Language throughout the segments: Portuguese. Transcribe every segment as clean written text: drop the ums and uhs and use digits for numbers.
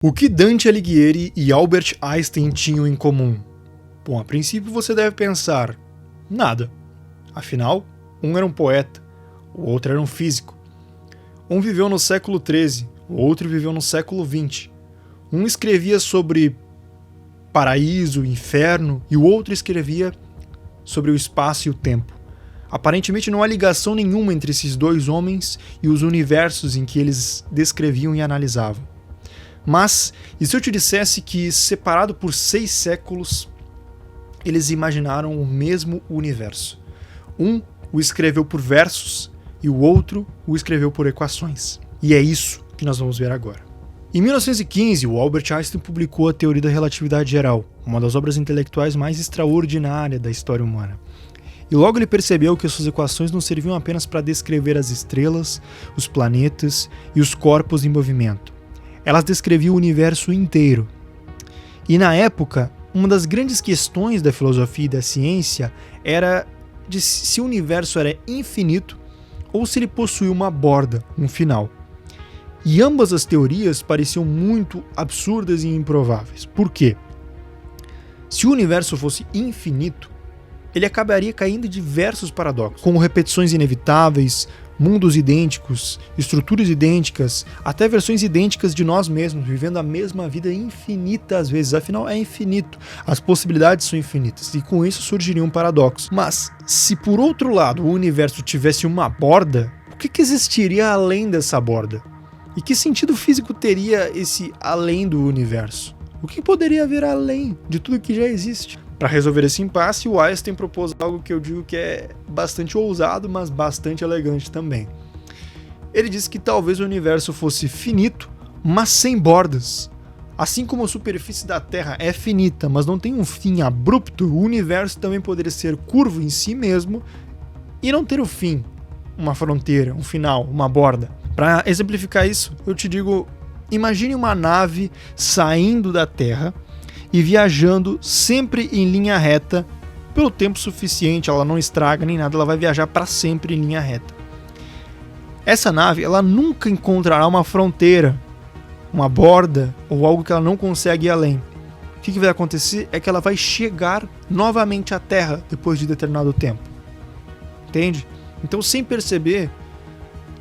O que Dante Alighieri e Albert Einstein tinham em comum? Bom, a princípio você deve pensar, nada. Afinal, um era um poeta, o outro era um físico. Um viveu no século XIII, o outro viveu no século XX. Um escrevia sobre paraíso, inferno, e o outro escrevia sobre o espaço e o tempo. Aparentemente não há ligação nenhuma entre esses dois homens e os universos em que eles descreviam e analisavam. Mas, e se eu te dissesse que, separado por 6 séculos, eles imaginaram o mesmo universo? Um o escreveu por versos e o outro o escreveu por equações. E é isso que nós vamos ver agora. Em 1915, o Albert Einstein publicou a Teoria da Relatividade Geral, uma das obras intelectuais mais extraordinárias da história humana. E logo ele percebeu que suas equações não serviam apenas para descrever as estrelas, os planetas e os corpos em movimento. Elas descreviam o universo inteiro. E na época, uma das grandes questões da filosofia e da ciência era de se o universo era infinito ou se ele possuía uma borda, um final. E ambas as teorias pareciam muito absurdas e improváveis. Por quê? Se o universo fosse infinito, ele acabaria caindo em diversos paradoxos, como repetições inevitáveis, mundos idênticos, estruturas idênticas, até versões idênticas de nós mesmos, vivendo a mesma vida infinitas vezes. Afinal, é infinito. As possibilidades são infinitas, e com isso surgiria um paradoxo. Mas, se por outro lado o universo tivesse uma borda, o que existiria além dessa borda? E que sentido físico teria esse além do universo? O que poderia haver além de tudo que já existe? Para resolver esse impasse, o Einstein propôs algo que eu digo que é bastante ousado, mas bastante elegante também. Ele disse que talvez o universo fosse finito, mas sem bordas. Assim como a superfície da Terra é finita, mas não tem um fim abrupto, o universo também poderia ser curvo em si mesmo e não ter o fim, uma fronteira, um final, uma borda. Para exemplificar isso, eu te digo, imagine uma nave saindo da Terra e viajando sempre em linha reta pelo tempo suficiente, ela não estraga nem nada, ela vai viajar para sempre em linha reta. Essa nave, ela nunca encontrará uma fronteira, uma borda ou algo que ela não consegue ir além. O que vai acontecer é que ela vai chegar novamente à Terra depois de determinado tempo. Entende? Então, sem perceber,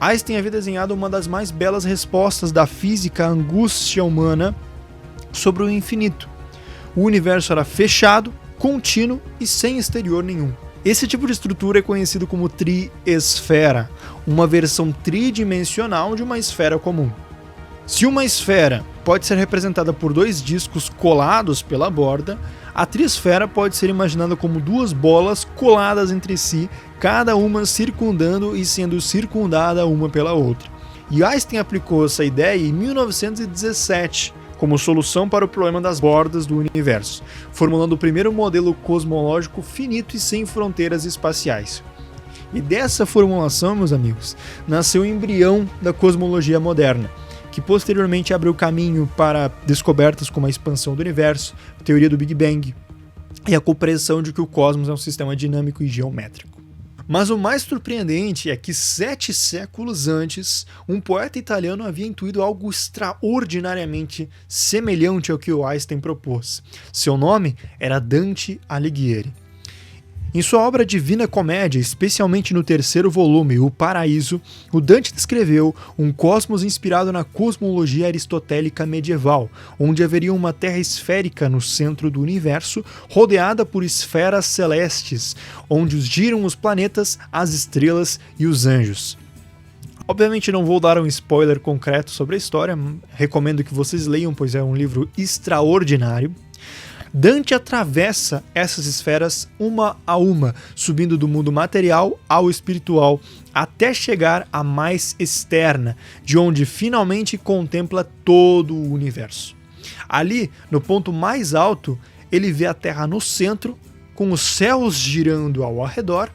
Einstein havia desenhado uma das mais belas respostas da física à angústia humana sobre o infinito. O universo era fechado, contínuo e sem exterior nenhum. Esse tipo de estrutura é conhecido como triesfera, uma versão tridimensional de uma esfera comum. Se uma esfera pode ser representada por 2 discos colados pela borda, a triesfera pode ser imaginada como 2 bolas coladas entre si, cada uma circundando e sendo circundada uma pela outra. E Einstein aplicou essa ideia em 1917, como solução para o problema das bordas do universo, formulando o primeiro modelo cosmológico finito e sem fronteiras espaciais. E dessa formulação, meus amigos, nasceu o embrião da cosmologia moderna, que posteriormente abriu caminho para descobertas como a expansão do universo, a teoria do Big Bang e a compreensão de que o cosmos é um sistema dinâmico e geométrico. Mas o mais surpreendente é que 7 séculos antes, um poeta italiano havia intuído algo extraordinariamente semelhante ao que o Einstein propôs. Seu nome era Dante Alighieri. Em sua obra Divina Comédia, especialmente no 3º volume, O Paraíso, o Dante descreveu um cosmos inspirado na cosmologia aristotélica medieval, onde haveria uma terra esférica no centro do universo, rodeada por esferas celestes, onde giram os planetas, as estrelas e os anjos. Obviamente não vou dar um spoiler concreto sobre a história, recomendo que vocês leiam, pois é um livro extraordinário. Dante atravessa essas esferas uma a uma, subindo do mundo material ao espiritual, até chegar à mais externa, de onde finalmente contempla todo o universo. Ali, no ponto mais alto, ele vê a Terra no centro, com os céus girando ao redor,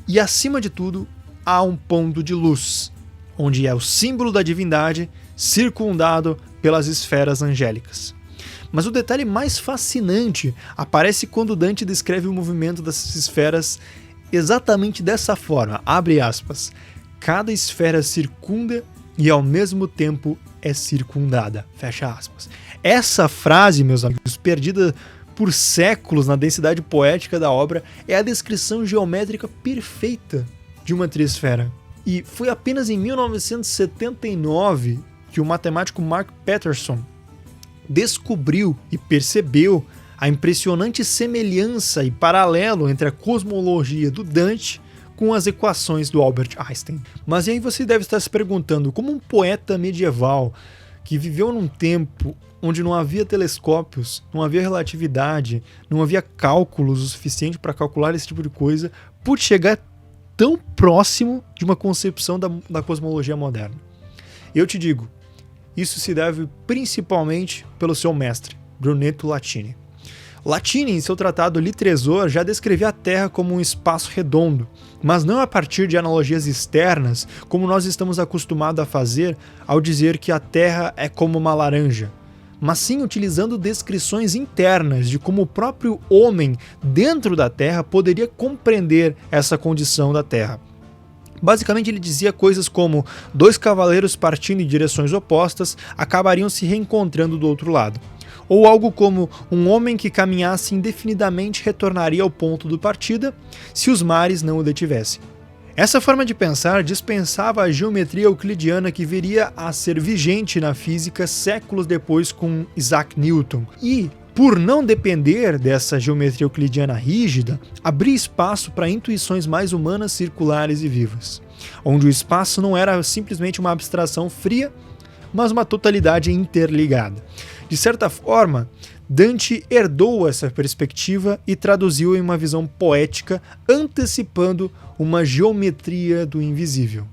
e acima de tudo, há um ponto de luz, onde é o símbolo da divindade, circundado pelas esferas angélicas. Mas o detalhe mais fascinante aparece quando Dante descreve o movimento dessas esferas exatamente dessa forma, abre aspas, cada esfera circunda e ao mesmo tempo é circundada, fecha aspas. Essa frase, meus amigos, perdida por séculos na densidade poética da obra, é a descrição geométrica perfeita de uma trisfera. E foi apenas em 1979 que o matemático Mark Peterson descobriu e percebeu a impressionante semelhança e paralelo entre a cosmologia do Dante com as equações do Albert Einstein. Mas aí você deve estar se perguntando, como um poeta medieval que viveu num tempo onde não havia telescópios, não havia relatividade, não havia cálculos o suficiente para calcular esse tipo de coisa, pôde chegar tão próximo de uma concepção da cosmologia moderna? Eu te digo, isso se deve principalmente pelo seu mestre, Brunetto Latini. Latini, em seu tratado Litresor, já descrevia a Terra como um espaço redondo, mas não a partir de analogias externas, como nós estamos acostumados a fazer ao dizer que a Terra é como uma laranja, mas sim utilizando descrições internas de como o próprio homem dentro da Terra poderia compreender essa condição da Terra. Basicamente ele dizia coisas como dois cavaleiros partindo em direções opostas acabariam se reencontrando do outro lado. Ou algo como um homem que caminhasse indefinidamente retornaria ao ponto de partida se os mares não o detivessem. Essa forma de pensar dispensava a geometria euclidiana que viria a ser vigente na física séculos depois com Isaac Newton e, por não depender dessa geometria euclidiana rígida, abria espaço para intuições mais humanas, circulares e vivas, onde o espaço não era simplesmente uma abstração fria, mas uma totalidade interligada. De certa forma, Dante herdou essa perspectiva e traduziu em uma visão poética, antecipando uma geometria do invisível.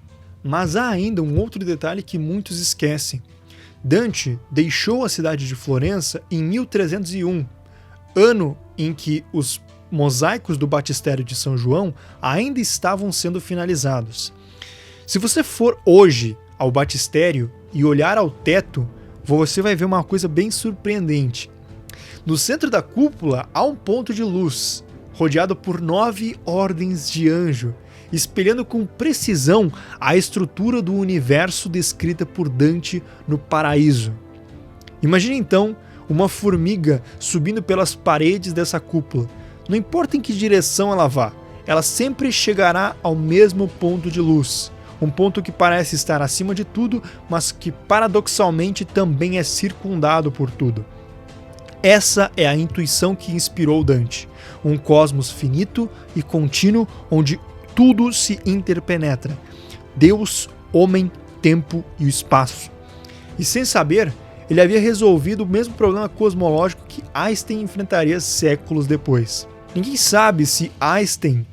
Mas há ainda um outro detalhe que muitos esquecem. Dante deixou a cidade de Florença em 1301, ano em que os mosaicos do batistério de São João ainda estavam sendo finalizados. Se você for hoje ao batistério e olhar ao teto, você vai ver uma coisa bem surpreendente. No centro da cúpula há um ponto de luz, rodeado por 9 ordens de anjo, espelhando com precisão a estrutura do universo descrita por Dante no Paraíso. Imagine então uma formiga subindo pelas paredes dessa cúpula. Não importa em que direção ela vá, ela sempre chegará ao mesmo ponto de luz. Um ponto que parece estar acima de tudo, mas que paradoxalmente também é circundado por tudo. Essa é a intuição que inspirou Dante, um cosmos finito e contínuo onde tudo se interpenetra: Deus, homem, tempo e o espaço. E sem saber, ele havia resolvido o mesmo problema cosmológico que Einstein enfrentaria séculos depois. Ninguém sabe se Einstein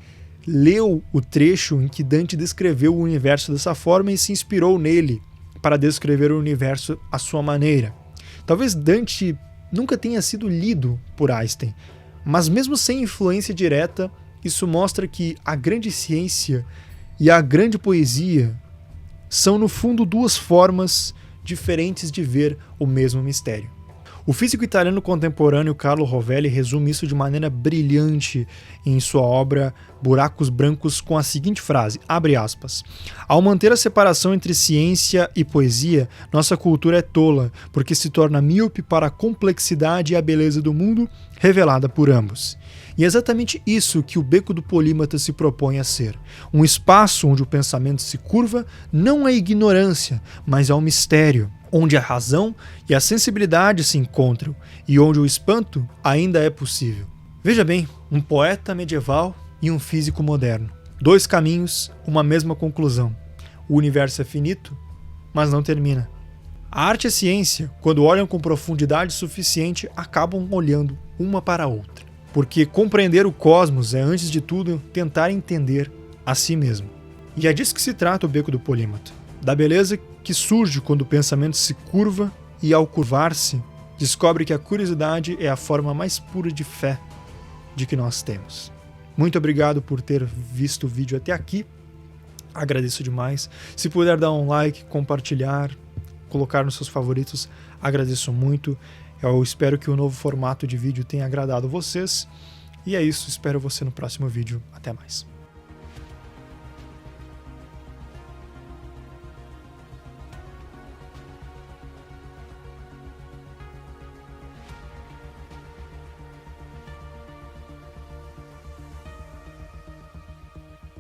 leu o trecho em que Dante descreveu o universo dessa forma e se inspirou nele para descrever o universo à sua maneira. Talvez Dante nunca tenha sido lido por Einstein, mas mesmo sem influência direta, isso mostra que a grande ciência e a grande poesia são, no fundo, duas formas diferentes de ver o mesmo mistério. O físico italiano contemporâneo Carlo Rovelli resume isso de maneira brilhante em sua obra Buracos Brancos com a seguinte frase, abre aspas: ao manter a separação entre ciência e poesia, nossa cultura é tola, porque se torna míope para a complexidade e a beleza do mundo revelada por ambos. E é exatamente isso que o Beco do Polímata se propõe a ser. Um espaço onde o pensamento se curva não à ignorância, mas ao mistério, onde a razão e a sensibilidade se encontram e onde o espanto ainda é possível. Veja bem, um poeta medieval e um físico moderno. Dois caminhos, uma mesma conclusão. O universo é finito, mas não termina. A arte e a ciência, quando olham com profundidade suficiente, acabam olhando uma para a outra. Porque compreender o cosmos é, antes de tudo, tentar entender a si mesmo. E é disso que se trata o Beco do Polímata. Da beleza que surge quando o pensamento se curva e, ao curvar-se, descobre que a curiosidade é a forma mais pura de fé de que nós temos. Muito obrigado por ter visto o vídeo até aqui. Agradeço demais. Se puder dar um like, compartilhar, colocar nos seus favoritos, agradeço muito. Eu espero que o novo formato de vídeo tenha agradado vocês. E é isso, espero você no próximo vídeo. Até mais.